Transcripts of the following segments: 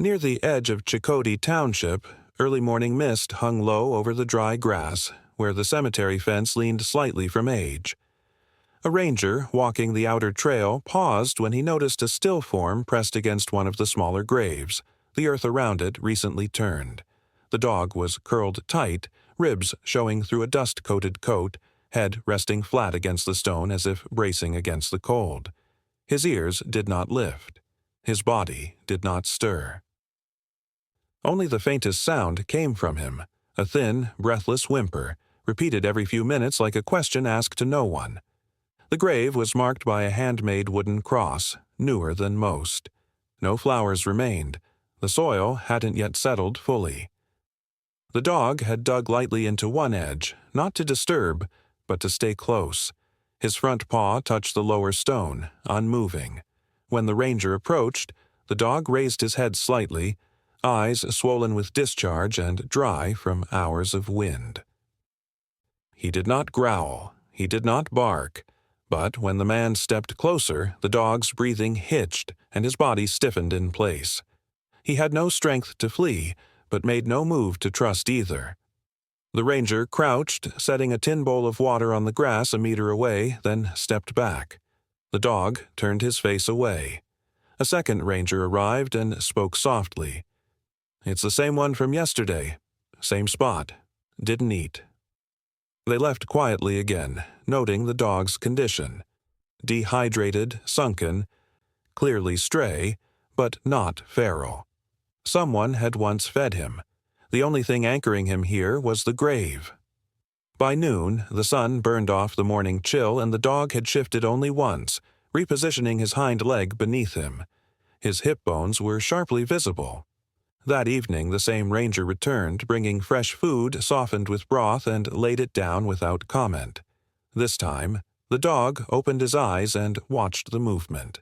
Near the edge of Chakotay Township, early morning mist hung low over the dry grass, where the cemetery fence leaned slightly from age. A ranger, walking the outer trail, paused when he noticed a still form pressed against one of the smaller graves, the earth around it recently turned. The dog was curled tight, ribs showing through a dust-coated coat, head resting flat against the stone as if bracing against the cold. His ears did not lift. His body did not stir. Only the faintest sound came from him, a thin, breathless whimper, repeated every few minutes like a question asked to no one. The grave was marked by a handmade wooden cross, newer than most. No flowers remained. The soil hadn't yet settled fully. The dog had dug lightly into one edge, not to disturb, but to stay close. His front paw touched the lower stone, unmoving. When the ranger approached, the dog raised his head slightly, eyes swollen with discharge and dry from hours of wind. He did not growl, he did not bark, but when the man stepped closer, the dog's breathing hitched and his body stiffened in place. He had no strength to flee, but made no move to trust either. The ranger crouched, setting a tin bowl of water on the grass a meter away, then stepped back. The dog turned his face away. A second ranger arrived and spoke softly. "It's the same one from yesterday. Same spot. Didn't eat." They left quietly again, noting the dog's condition. Dehydrated, sunken, clearly stray, but not feral. Someone had once fed him. The only thing anchoring him here was the grave. By noon, the sun burned off the morning chill and the dog had shifted only once, repositioning his hind leg beneath him. His hip bones were sharply visible. That evening, the same ranger returned, bringing fresh food softened with broth and laid it down without comment. This time, the dog opened his eyes and watched the movement.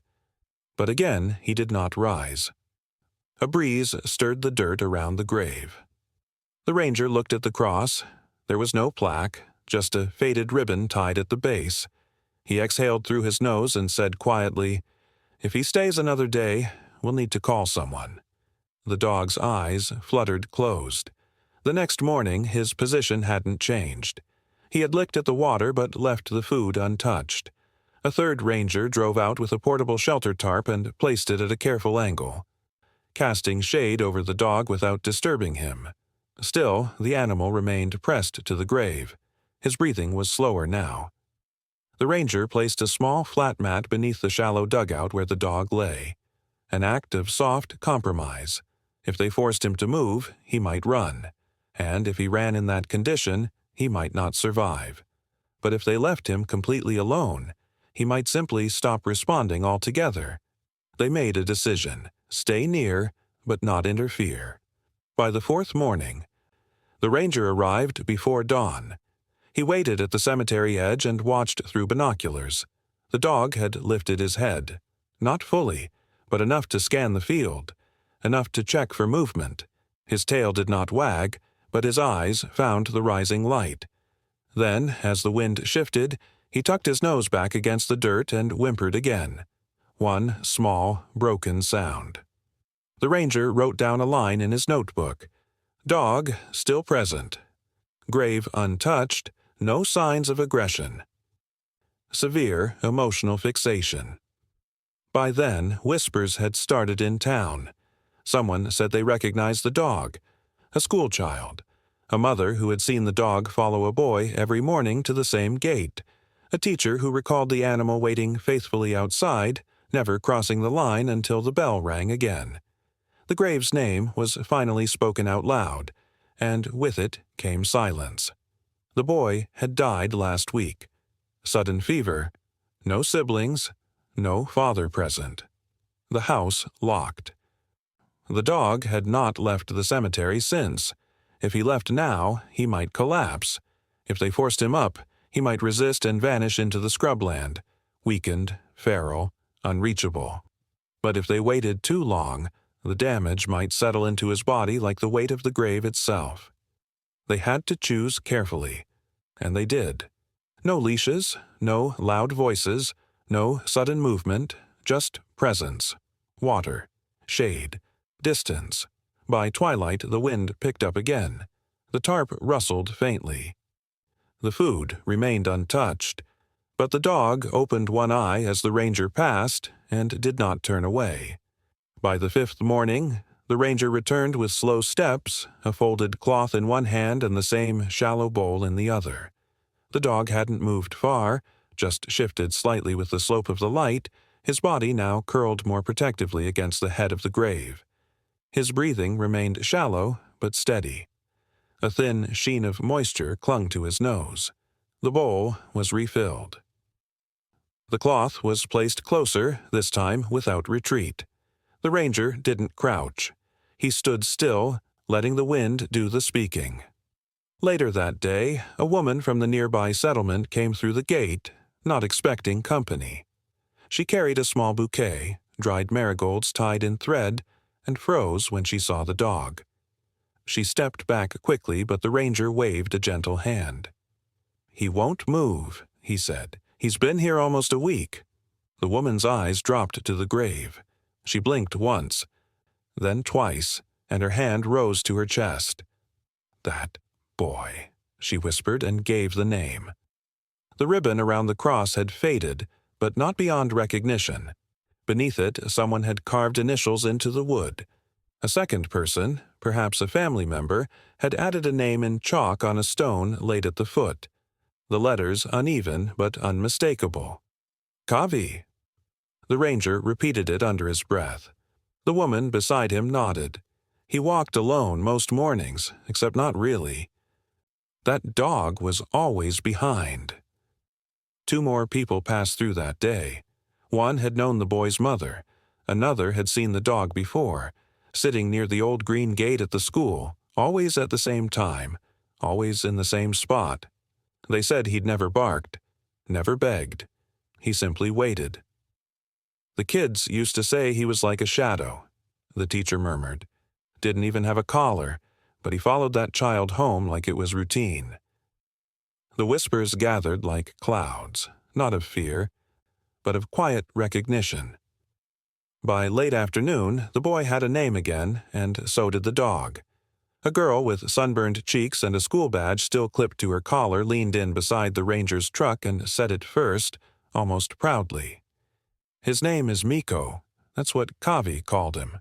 But again, he did not rise. A breeze stirred the dirt around the grave. The ranger looked at the cross. There was no plaque, just a faded ribbon tied at the base. He exhaled through his nose and said quietly, "If he stays another day, we'll need to call someone." The dog's eyes fluttered closed. The next morning, his position hadn't changed. He had licked at the water but left the food untouched. A third ranger drove out with a portable shelter tarp and placed it at a careful angle, casting shade over the dog without disturbing him. Still, the animal remained pressed to the grave. His breathing was slower now. The ranger placed a small flat mat beneath the shallow dugout where the dog lay. An act of soft compromise. If they forced him to move, he might run. And if he ran in that condition, he might not survive. But if they left him completely alone, he might simply stop responding altogether. They made a decision. Stay near, but not interfere. By the fourth morning, the ranger arrived before dawn. He waited at the cemetery edge and watched through binoculars. The dog had lifted his head. Not fully, but enough to scan the field. Enough to check for movement. His tail did not wag, but his eyes found the rising light. Then, as the wind shifted, he tucked his nose back against the dirt and whimpered again. One small, broken sound. The ranger wrote down a line in his notebook. Dog still present. Grave untouched, no signs of aggression. Severe emotional fixation. By then, whispers had started in town. Someone said they recognized the dog. A schoolchild. A mother who had seen the dog follow a boy every morning to the same gate. A teacher who recalled the animal waiting faithfully outside, never crossing the line until the bell rang again. The grave's name was finally spoken out loud, and with it came silence. The boy had died last week. Sudden fever. No siblings. No father present. The house locked. The dog had not left the cemetery since. If he left now, he might collapse. If they forced him up, he might resist and vanish into the scrubland, weakened, feral, unreachable. But if they waited too long, the damage might settle into his body like the weight of the grave itself. They had to choose carefully, and they did. No leashes, no loud voices, no sudden movement, just presence, water, shade, Distance. By twilight, the wind picked up again. The tarp rustled faintly. The food remained untouched, but the dog opened one eye as the ranger passed and did not turn away. By the fifth morning, the ranger returned with slow steps, a folded cloth in one hand and the same shallow bowl in the other. The dog hadn't moved far, just shifted slightly with the slope of the light, his body now curled more protectively against the head of the grave. His breathing remained shallow but steady. A thin sheen of moisture clung to his nose. The bowl was refilled. The cloth was placed closer, this time without retreat. The ranger didn't crouch. He stood still, letting the wind do the speaking. Later that day, a woman from the nearby settlement came through the gate, not expecting company. She carried a small bouquet, dried marigolds tied in thread, and froze when she saw the dog. She stepped back quickly, but the ranger waved a gentle hand. "He won't move," he said. "He's been here almost a week." The woman's eyes dropped to the grave. She blinked once, then twice, and her hand rose to her chest. "That boy," she whispered and gave the name. The ribbon around the cross had faded, but not beyond recognition. Beneath it, someone had carved initials into the wood. A second person, perhaps a family member, had added a name in chalk on a stone laid at the foot. The letters uneven but unmistakable. "Kavi." The ranger repeated it under his breath. The woman beside him nodded. He walked alone most mornings, except not really. That dog was always behind. 2 more people passed through that day. One had known the boy's mother. Another had seen the dog before, sitting near the old green gate at the school, always at the same time, always in the same spot. They said he'd never barked, never begged. He simply waited. "The kids used to say he was like a shadow," the teacher murmured. "Didn't even have a collar, but he followed that child home like it was routine." The whispers gathered like clouds, not of fear, but of quiet recognition. By late afternoon, the boy had a name again, and so did the dog. A girl with sunburned cheeks and a school badge still clipped to her collar leaned in beside the ranger's truck and said it first, almost proudly. "His name is Miko. That's what Kavi called him."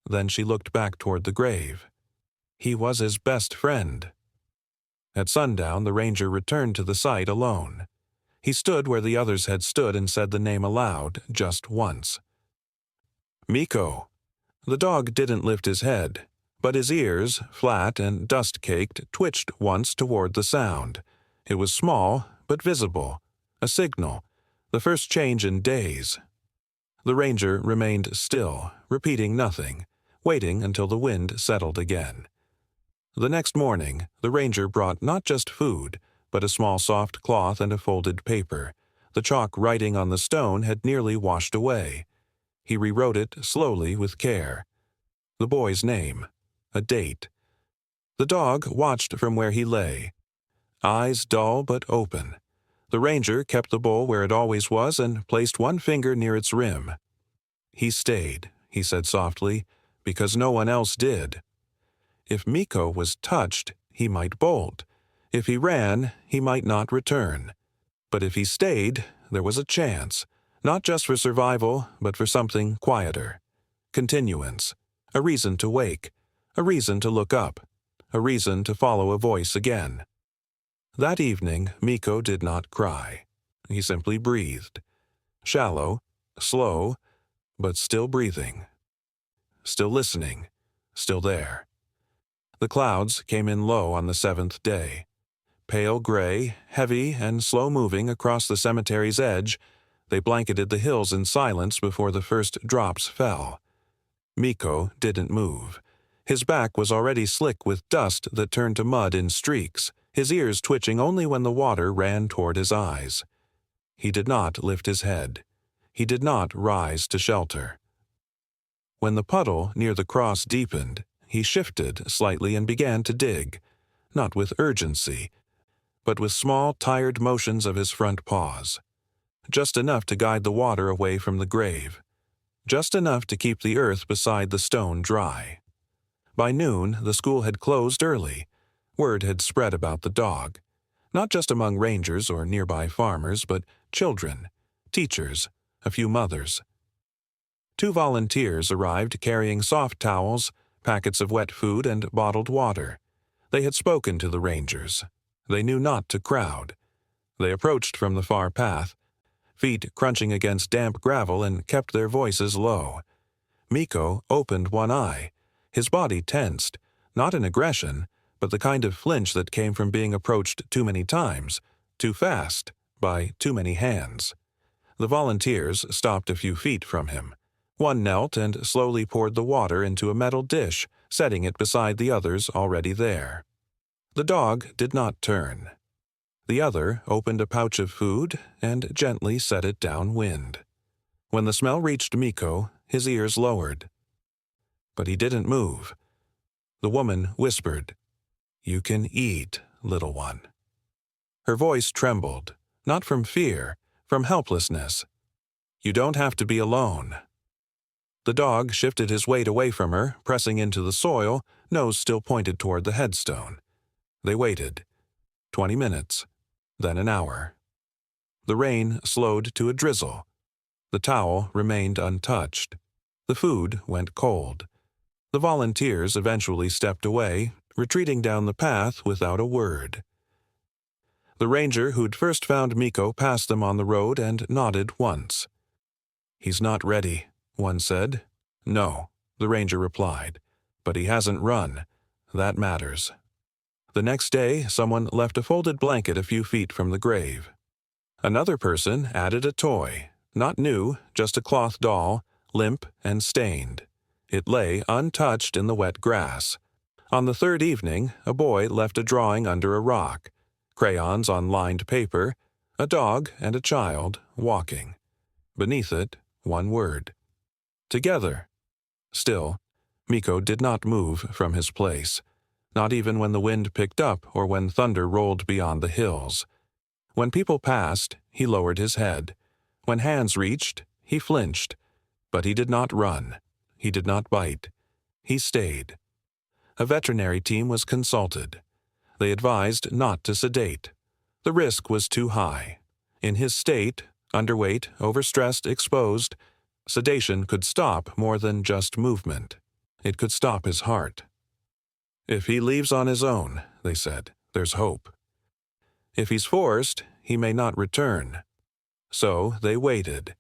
Then she looked back toward the grave. He was his best friend. At sundown, the ranger returned to the site alone. He stood where the others had stood and said the name aloud just once. "Miko." The dog didn't lift his head, but his ears, flat and dust-caked, twitched once toward the sound. It was small, but visible, a signal, the first change in days. The ranger remained still, repeating nothing, waiting until the wind settled again. The next morning, the ranger brought not just food, but a small soft cloth and a folded paper. The chalk writing on the stone had nearly washed away. He rewrote it slowly with care. The boy's name, a date. The dog watched from where he lay, eyes dull but open. The ranger kept the bowl where it always was and placed one finger near its rim. "He stayed," he said softly, "because no one else did. If Miko was touched, he might bolt. If he ran, he might not return. But if he stayed, there was a chance, not just for survival, but for something quieter. Continuance, a reason to wake, a reason to look up, a reason to follow a voice again." That evening, Miko did not cry. He simply breathed. Shallow, slow, but still breathing. Still listening, still there. The clouds came in low on the 7th day. Pale gray, heavy and slow-moving across the cemetery's edge, they blanketed the hills in silence before the first drops fell. Miko didn't move. His back was already slick with dust that turned to mud in streaks, his ears twitching only when the water ran toward his eyes. He did not lift his head. He did not rise to shelter. When the puddle near the cross deepened, he shifted slightly and began to dig, not with urgency, but with small, tired motions of his front paws. Just enough to guide the water away from the grave. just enough to keep the earth beside the stone dry. By noon, the school had closed early. Word had spread about the dog, not just among rangers or nearby farmers, but children, teachers, a few mothers. 2 volunteers arrived carrying soft towels, packets of wet food, and bottled water. They had spoken to the rangers. They knew not to crowd. They approached from the far path, feet crunching against damp gravel, and kept their voices low. Mikko opened one eye, his body tensed, not in aggression, but the kind of flinch that came from being approached too many times, too fast, by too many hands. The volunteers stopped a few feet from him. One knelt and slowly poured the water into a metal dish, setting it beside the others already there. The dog did not turn. The other opened a pouch of food and gently set it downwind. When the smell reached Mikko, his ears lowered. But he didn't move. The woman whispered, "You can eat, little one." Her voice trembled, not from fear, from helplessness. "You don't have to be alone." The dog shifted his weight away from her, pressing into the soil, nose still pointed toward the headstone. They waited. 20 minutes, then an hour. The rain slowed to a drizzle. The towel remained untouched. The food went cold. The volunteers eventually stepped away, retreating down the path without a word. The ranger who'd first found Mikko passed them on the road and nodded once. "He's not ready," one said. "No," the ranger replied, "but he hasn't run. That matters." The next day, someone left a folded blanket a few feet from the grave. Another person added a toy, not new, just a cloth doll, limp and stained. It lay untouched in the wet grass. On the third evening, a boy left a drawing under a rock, crayons on lined paper, a dog and a child walking. Beneath it, one word: together. Still, Mikko did not move from his place, not even when the wind picked up or when thunder rolled beyond the hills. When people passed, he lowered his head. When hands reached, he flinched. But he did not run. He did not bite. He stayed. A veterinary team was consulted. They advised not to sedate. The risk was too high. In his state, underweight, overstressed, exposed, sedation could stop more than just movement. It could stop his heart. "If he leaves on his own," they said, "there's hope. If he's forced, he may not return." So they waited.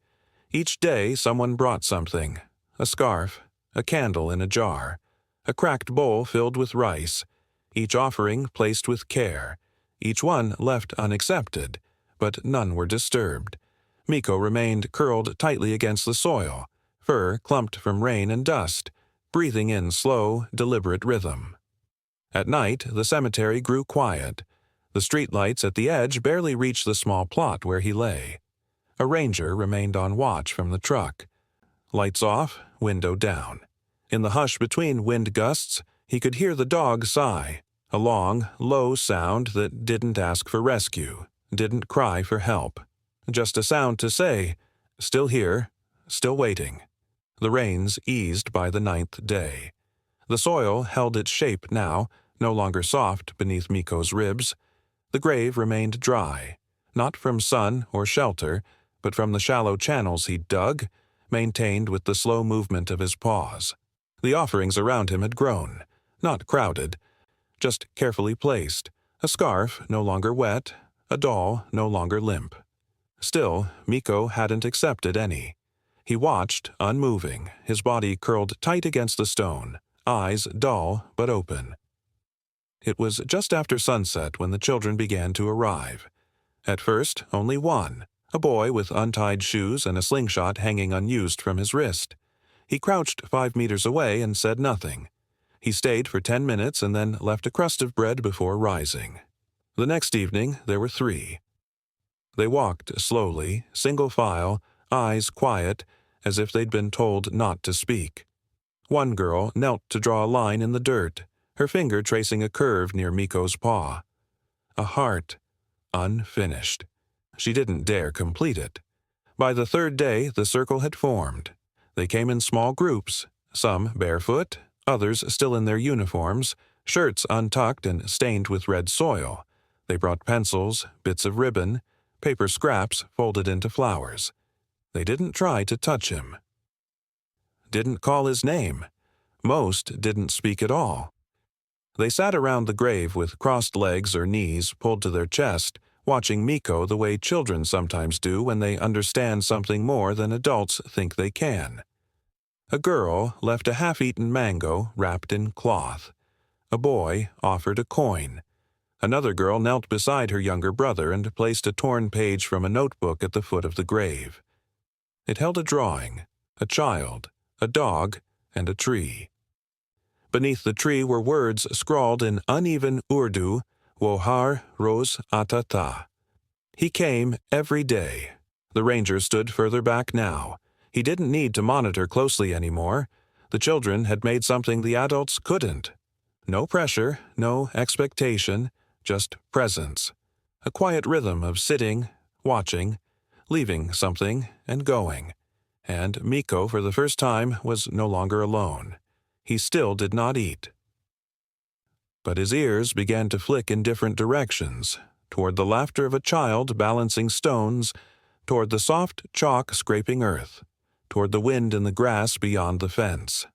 Each day someone brought something: a scarf, a candle in a jar, a cracked bowl filled with rice, each offering placed with care, each one left unaccepted, but none were disturbed. Mikko remained curled tightly against the soil, fur clumped from rain and dust, breathing in slow, deliberate rhythm. At night, the cemetery grew quiet. The streetlights at the edge barely reached the small plot where he lay. A ranger remained on watch from the truck. Lights off, window down. In the hush between wind gusts, he could hear the dog sigh, a long, low sound that didn't ask for rescue, didn't cry for help. Just a sound to say, "Still here, still waiting." The rains eased by the 9th day. The soil held its shape now, no longer soft beneath Mikko's ribs. The grave remained dry, not from sun or shelter, but from the shallow channels he dug, maintained with the slow movement of his paws. The offerings around him had grown, not crowded, just carefully placed, a scarf no longer wet, a doll no longer limp. Still, Mikko hadn't accepted any. He watched, unmoving, his body curled tight against the stone, eyes dull but open. It was just after sunset when the children began to arrive. At first, only one, a boy with untied shoes and a slingshot hanging unused from his wrist. He crouched 5 meters away and said nothing. He stayed for 10 minutes and then left a crust of bread before rising. The next evening, there were 3. They walked slowly, single file, eyes quiet, as if they'd been told not to speak. One girl knelt to draw a line in the dirt, her finger tracing a curve near Mikko's paw. A heart, unfinished. She didn't dare complete it. By the 3rd day, the circle had formed. They came in small groups, some barefoot, others still in their uniforms, shirts untucked and stained with red soil. They brought pencils, bits of ribbon, paper scraps folded into flowers. They didn't try to touch him. Didn't call his name. Most didn't speak at all. They sat around the grave with crossed legs or knees pulled to their chest, watching Miko the way children sometimes do when they understand something more than adults think they can. A girl left a half-eaten mango wrapped in cloth. A boy offered a coin. Another girl knelt beside her younger brother and placed a torn page from a notebook at the foot of the grave. It held a drawing, a child, a dog, and a tree. Beneath the tree were words scrawled in uneven Urdu, Wohar Rose Atata. He came every day. The ranger stood further back now. He didn't need to monitor closely anymore. The children had made something the adults couldn't. No pressure, no expectation, just presence. A quiet rhythm of sitting, watching, leaving something, and going. And Miko, for the first time, was no longer alone. He still did not eat. But his ears began to flick in different directions, toward the laughter of a child balancing stones, toward the soft chalk scraping earth, toward the wind in the grass beyond the fence.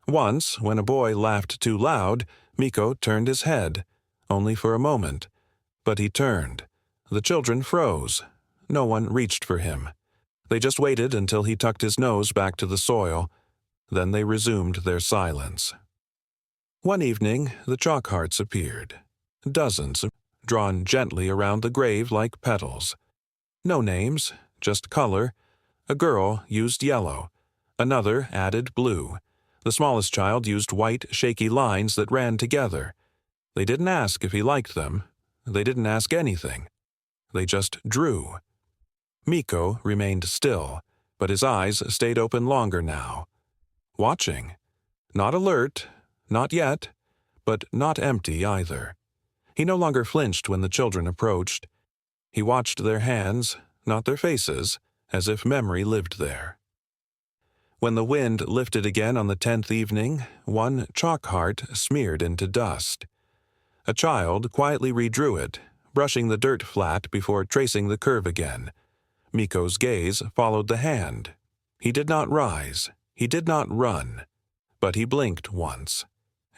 Once, when a boy laughed too loud, Miko turned his head, only for a moment. But he turned. The children froze. No one reached for him. They just waited until he tucked his nose back to the soil. Then they resumed their silence. One evening, the chalk hearts appeared. Dozens, drawn gently around the grave like petals. No names, just color. A girl used yellow. Another added blue. The smallest child used white, shaky lines that ran together. They didn't ask if he liked them. They didn't ask anything. They just drew. Miko remained still, but his eyes stayed open longer now. Watching. Not alert, not yet, but not empty either. He no longer flinched when the children approached. He watched their hands, not their faces, as if memory lived there. When the wind lifted again on the 10th evening, one chalk heart smeared into dust. A child quietly redrew it, brushing the dirt flat before tracing the curve again. Miko's gaze followed the hand. He did not rise. He did not run. But he blinked once,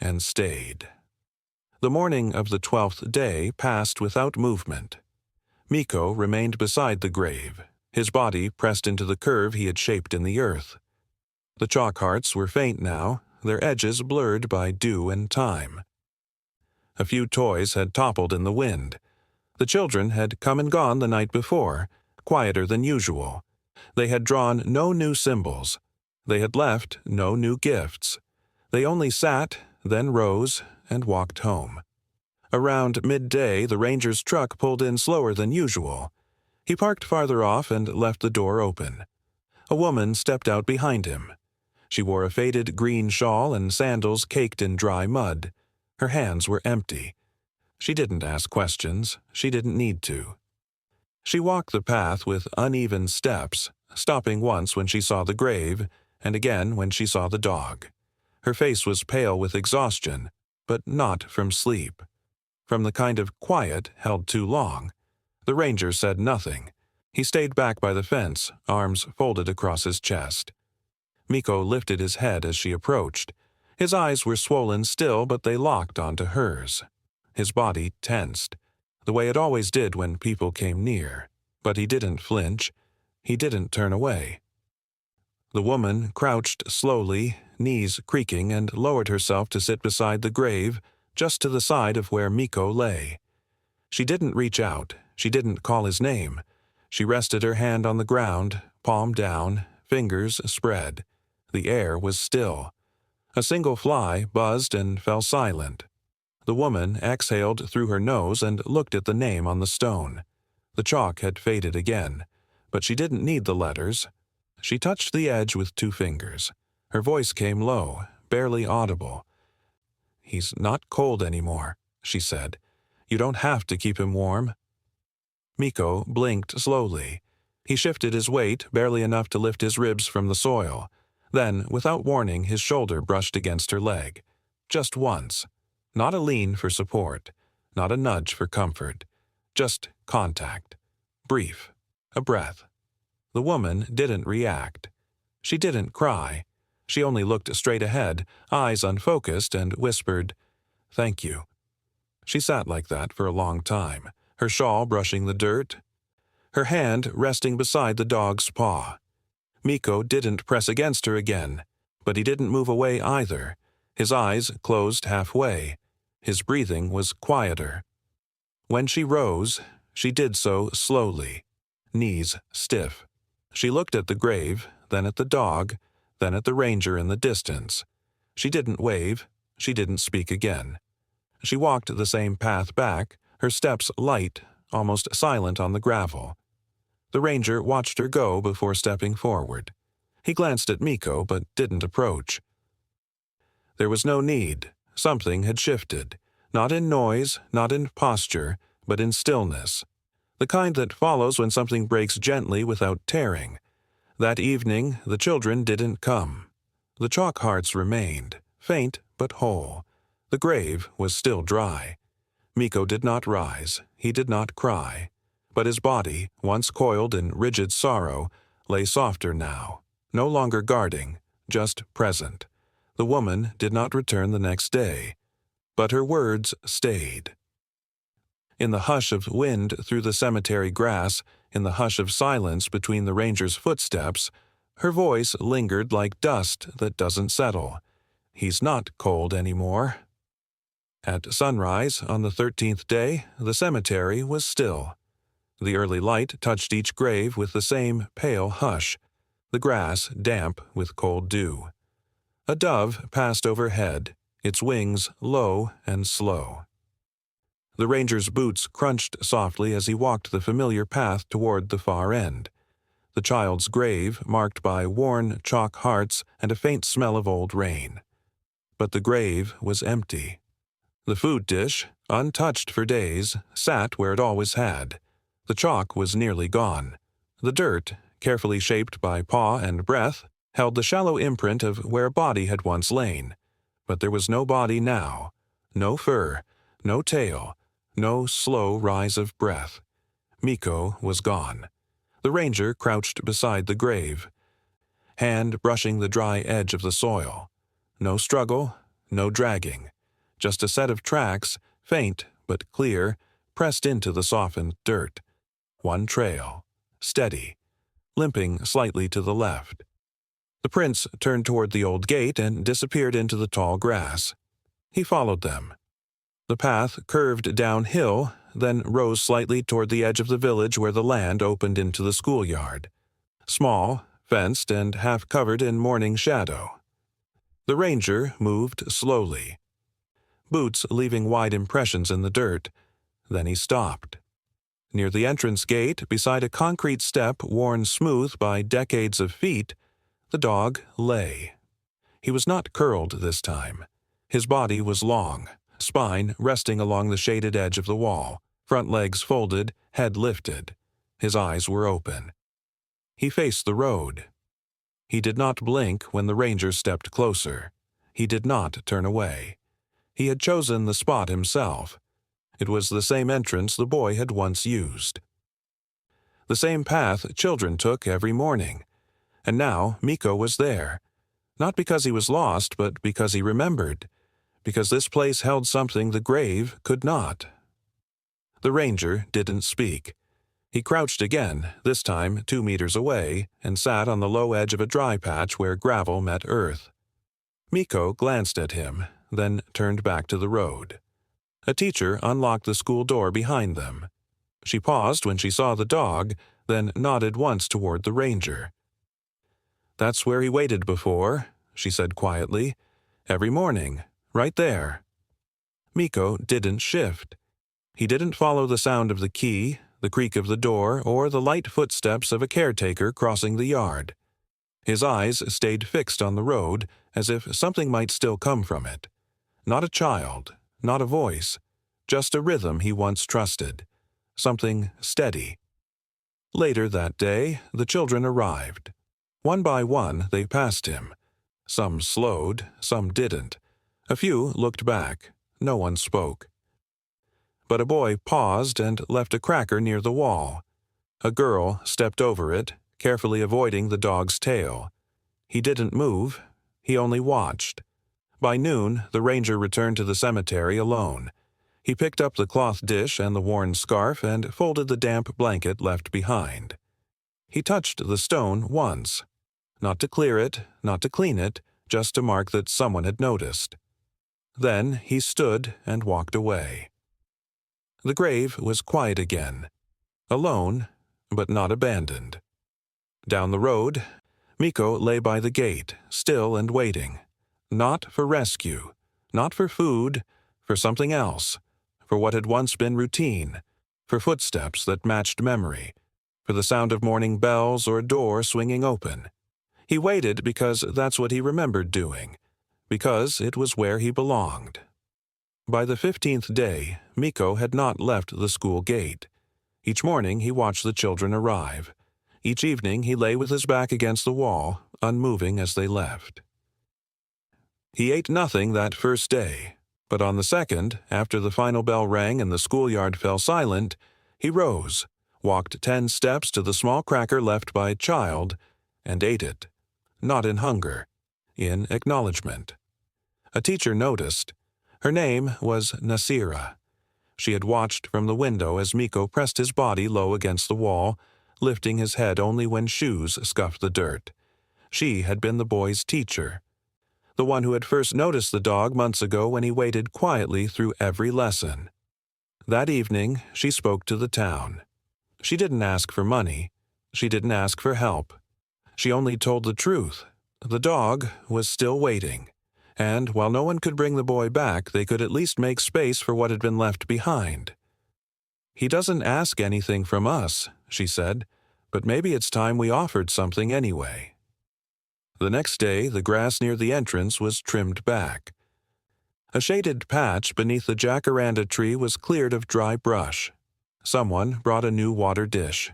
and stayed. The morning of the 12th day passed without movement. Miko remained beside the grave, his body pressed into the curve he had shaped in the earth. The chalk hearts were faint now, their edges blurred by dew and time. A few toys had toppled in the wind. The children had come and gone the night before, quieter than usual. They had drawn no new symbols. They had left no new gifts. They only sat, then rose, and walked home. Around midday, the ranger's truck pulled in slower than usual. He parked farther off and left the door open. A woman stepped out behind him. She wore a faded green shawl and sandals caked in dry mud. Her hands were empty. She didn't ask questions. She didn't need to. She walked the path with uneven steps, stopping once when she saw the grave, and again when she saw the dog. Her face was pale with exhaustion, but not from sleep. From the kind of quiet held too long. The ranger said nothing. He stayed back by the fence, arms folded across his chest. Miko lifted his head as she approached. His eyes were swollen still, but they locked onto hers. His body tensed, the way it always did when people came near. But he didn't flinch. He didn't turn away. The woman crouched slowly, knees creaking, and lowered herself to sit beside the grave, just to the side of where Miko lay. She didn't reach out. She didn't call his name. She rested her hand on the ground, palm down, fingers spread. The air was still. A single fly buzzed and fell silent. The woman exhaled through her nose and looked at the name on the stone. The chalk had faded again, but she didn't need the letters. She touched the edge with 2 fingers. Her voice came low, barely audible. "He's not cold anymore," she said. "You don't have to keep him warm." Miko blinked slowly. He shifted his weight, barely enough to lift his ribs from the soil. Then, without warning, his shoulder brushed against her leg. Just once. Not a lean for support, not a nudge for comfort. Just contact. Brief. A breath. The woman didn't react. She didn't cry. She only looked straight ahead, eyes unfocused, and whispered, "Thank you." She sat like that for a long time, her shawl brushing the dirt, her hand resting beside the dog's paw. Miko didn't press against her again, but he didn't move away either. His eyes closed halfway. His breathing was quieter. When she rose, she did so slowly, knees stiff. She looked at the grave, then at the dog, then at the ranger in the distance. She didn't wave. She didn't speak again. She walked the same path back, her steps light, almost silent on the gravel. The ranger watched her go before stepping forward. He glanced at Miko but didn't approach. There was no need. Something had shifted. Not in noise, not in posture, but in stillness. The kind that follows when something breaks gently without tearing. That evening, the children didn't come. The chalk hearts remained, faint but whole. The grave was still dry. Miko did not rise. He did not cry. But his body, once coiled in rigid sorrow, lay softer now, no longer guarding, just present. The woman did not return the next day, but her words stayed. In the hush of wind through the cemetery grass, in the hush of silence between the ranger's footsteps, her voice lingered like dust that doesn't settle. He's not cold anymore. At sunrise, on the 13th day, the cemetery was still. The early light touched each grave with the same pale hush, the grass damp with cold dew. A dove passed overhead, its wings low and slow. The ranger's boots crunched softly as he walked the familiar path toward the far end. The child's grave marked by worn chalk hearts and a faint smell of old rain. But the grave was empty. The food dish, untouched for days, sat where it always had. The chalk was nearly gone. The dirt, carefully shaped by paw and breath, held the shallow imprint of where a body had once lain. But there was no body now. No fur, no tail, no slow rise of breath. Miko was gone. The ranger crouched beside the grave, hand brushing the dry edge of the soil. No struggle, no dragging. Just a set of tracks, faint but clear, pressed into the softened dirt. One trail, steady, limping slightly to the left. The prince turned toward the old gate and disappeared into the tall grass. He followed them. The path curved downhill, then rose slightly toward the edge of the village where the land opened into the schoolyard. Small, fenced, and half covered in morning shadow. The ranger moved slowly, boots leaving wide impressions in the dirt. Then he stopped. Near the entrance gate, beside a concrete step worn smooth by decades of feet, the dog lay. He was not curled this time. His body was long, spine resting along the shaded edge of the wall, front legs folded, head lifted. His eyes were open. He faced the road. He did not blink when the ranger stepped closer. He did not turn away. He had chosen the spot himself. It was the same entrance the boy had once used. The same path children took every morning. And now Miko was there. Not because he was lost, but because he remembered. Because this place held something the grave could not. The ranger didn't speak. He crouched again, this time 2 meters away, and sat on the low edge of a dry patch where gravel met earth. Miko glanced at him, then turned back to the road. A teacher unlocked the school door behind them. She paused when she saw the dog, then nodded once toward the ranger. "That's where he waited before," she said quietly. "Every morning, right there." Miko didn't shift. He didn't follow the sound of the key, the creak of the door, or the light footsteps of a caretaker crossing the yard. His eyes stayed fixed on the road, as if something might still come from it. Not a child, not a voice, just a rhythm he once trusted. Something steady. Later that day, the children arrived. One by one, they passed him, Some slowed, some didn't. A few looked back. No one spoke. But a boy paused and left a cracker near the wall. A girl stepped over it, carefully avoiding the dog's tail. He didn't move. He only watched. By noon, the ranger returned to the cemetery alone. He picked up the cloth dish and the worn scarf and folded the damp blanket left behind. He touched the stone once. Not to clear it, not to clean it, just to mark that someone had noticed. Then he stood and walked away. The grave was quiet again. Alone, but not abandoned. Down the road, Miko lay by the gate, still and waiting. Not for rescue, not for food, for something else, for what had once been routine, for footsteps that matched memory, for the sound of morning bells or a door swinging open. He waited because that's what he remembered doing, because it was where he belonged. By the 15th day, Miko had not left the school gate. Each morning he watched the children arrive. Each evening he lay with his back against the wall, unmoving as they left. He ate nothing that first day, but on the second, after the final bell rang and the schoolyard fell silent, he rose, walked 10 steps to the small cracker left by a child, and ate it. Not in hunger, in acknowledgement. A teacher noticed. Her name was Nasira. She had watched from the window as Miko pressed his body low against the wall, lifting his head only when shoes scuffed the dirt. She had been the boy's teacher. The one who had first noticed the dog months ago when he waited quietly through every lesson. That evening, she spoke to the town. She didn't ask for money. She didn't ask for help. She only told the truth. The dog was still waiting, and while no one could bring the boy back, they could at least make space for what had been left behind. "He doesn't ask anything from us," she said, "but maybe it's time we offered something anyway." The next day, the grass near the entrance was trimmed back. A shaded patch beneath the jacaranda tree was cleared of dry brush. Someone brought a new water dish.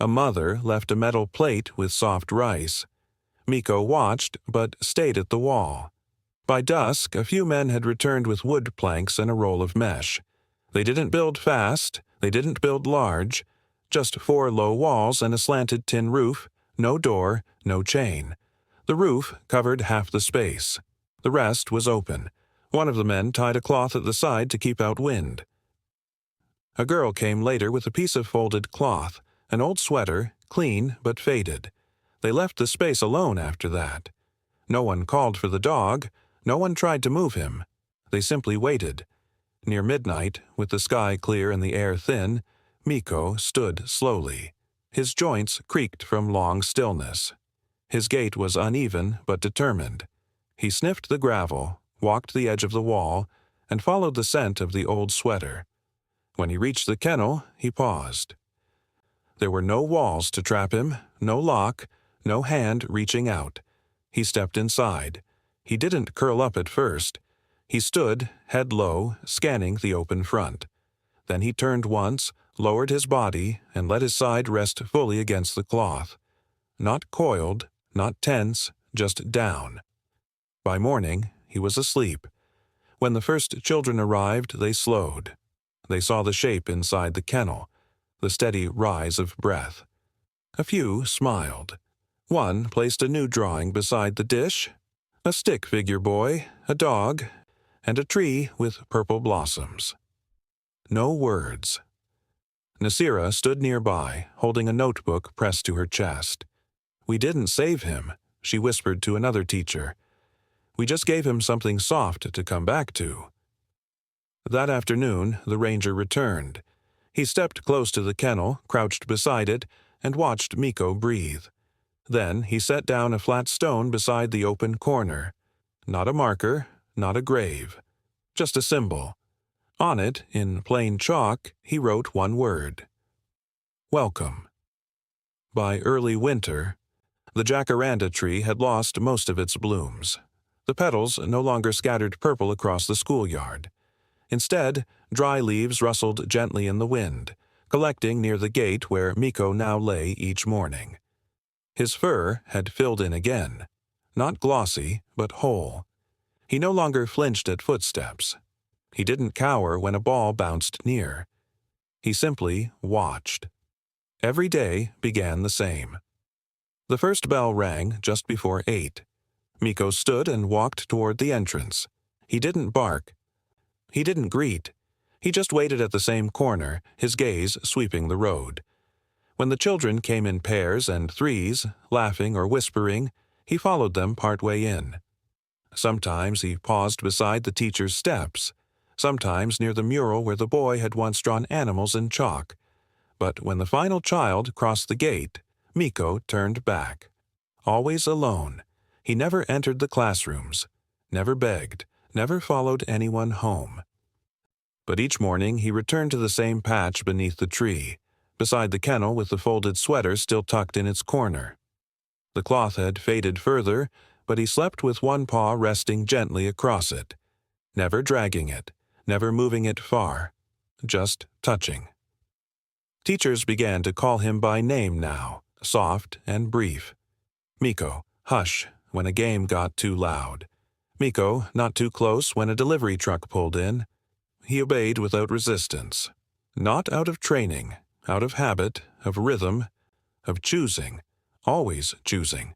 A mother left a metal plate with soft rice. Miko watched, but stayed at the wall. By dusk, a few men had returned with wood planks and a roll of mesh. They didn't build fast, they didn't build large, just 4 low walls and a slanted tin roof, no door, no chain. The roof covered half the space. The rest was open. One of the men tied a cloth at the side to keep out wind. A girl came later with a piece of folded cloth, an old sweater, clean but faded. They left the space alone after that. No one called for the dog. No one tried to move him. They simply waited. Near midnight, with the sky clear and the air thin, Miko stood slowly. His joints creaked from long stillness. His gait was uneven but determined. He sniffed the gravel, walked the edge of the wall, and followed the scent of the old sweater. When he reached the kennel, he paused. There were no walls to trap him, no lock, no hand reaching out. He stepped inside. He didn't curl up at first. He stood, head low, scanning the open front. Then he turned once, lowered his body, and let his side rest fully against the cloth. Not coiled, not tense, just down. By morning, he was asleep. When the first children arrived, they slowed. They saw the shape inside the kennel, the steady rise of breath. A few smiled. One placed a new drawing beside the dish, a stick figure boy, a dog, and a tree with purple blossoms. No words. Nasira stood nearby, holding a notebook pressed to her chest. "We didn't save him," she whispered to another teacher. "We just gave him something soft to come back to." That afternoon, the ranger returned. He stepped close to the kennel, crouched beside it, and watched Miko breathe. Then he set down a flat stone beside the open corner. Not a marker, not a grave. Just a symbol. On it, in plain chalk, he wrote one word. Welcome. By early winter, the jacaranda tree had lost most of its blooms. The petals no longer scattered purple across the schoolyard. Instead, dry leaves rustled gently in the wind, collecting near the gate where Miko now lay each morning. His fur had filled in again. not glossy, but whole. He no longer flinched at footsteps. He didn't cower when a ball bounced near. He simply watched. Every day began the same. The first bell rang just before 8. Miko stood and walked toward the entrance. He didn't bark. He didn't greet. He just waited at the same corner, his gaze sweeping the road. When the children came in pairs and threes, laughing or whispering, he followed them partway in. Sometimes he paused beside the teacher's steps, sometimes near the mural where the boy had once drawn animals in chalk. But when the final child crossed the gate, Miko turned back. Always alone. He never entered the classrooms, never begged, never followed anyone home. But each morning he returned to the same patch beneath the tree, beside the kennel with the folded sweater still tucked in its corner. The cloth had faded further, but he slept with one paw resting gently across it, never dragging it, never moving it far, just touching. Teachers began to call him by name now, soft and brief. Miko, hush, when a game got too loud. Miko, not too close when a delivery truck pulled in. He obeyed without resistance. Not out of training, out of habit, of rhythm, of choosing, always choosing.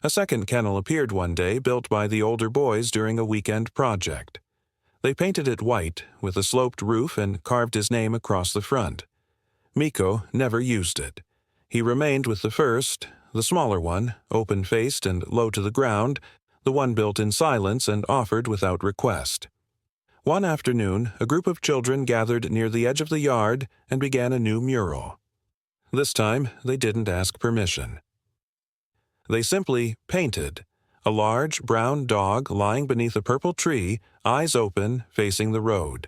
A second kennel appeared one day, built by the older boys during a weekend project. They painted it white, with a sloped roof, and carved his name across the front. Miko never used it. He remained with the first, the smaller one, open-faced and low to the ground, the one built in silence and offered without request. One afternoon, a group of children gathered near the edge of the yard and began a new mural. This time, they didn't ask permission. They simply painted, a large brown dog lying beneath a purple tree, eyes open, facing the road.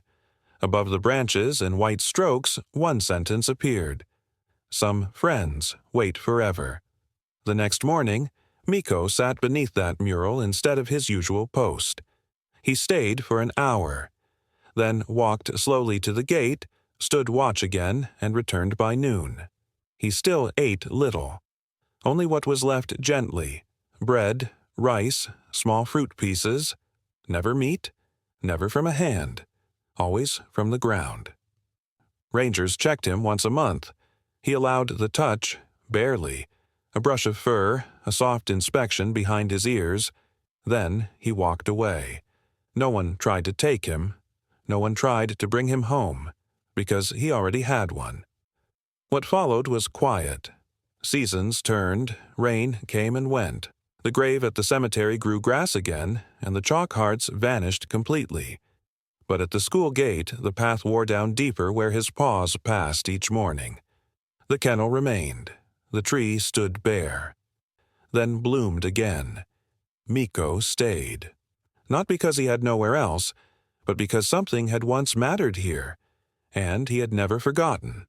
Above the branches, in white strokes, one sentence appeared. Some friends wait forever. The next morning, Miko sat beneath that mural instead of his usual post. He stayed for an hour, then walked slowly to the gate, stood watch again, and returned by noon. He still ate little. Only what was left gently: bread, rice, small fruit pieces. Never meat, never from a hand, always from the ground. Rangers checked him once a month. He allowed the touch, barely, a brush of fur, a soft inspection behind his ears. Then he walked away. No one tried to take him. No one tried to bring him home, because he already had one. What followed was quiet. Seasons turned, rain came and went. The grave at the cemetery grew grass again, and the chalk hearts vanished completely. But at the school gate, the path wore down deeper where his paws passed each morning. The kennel remained. The tree stood bare. Then bloomed again. Miko stayed. Not because he had nowhere else, but because something had once mattered here, and he had never forgotten.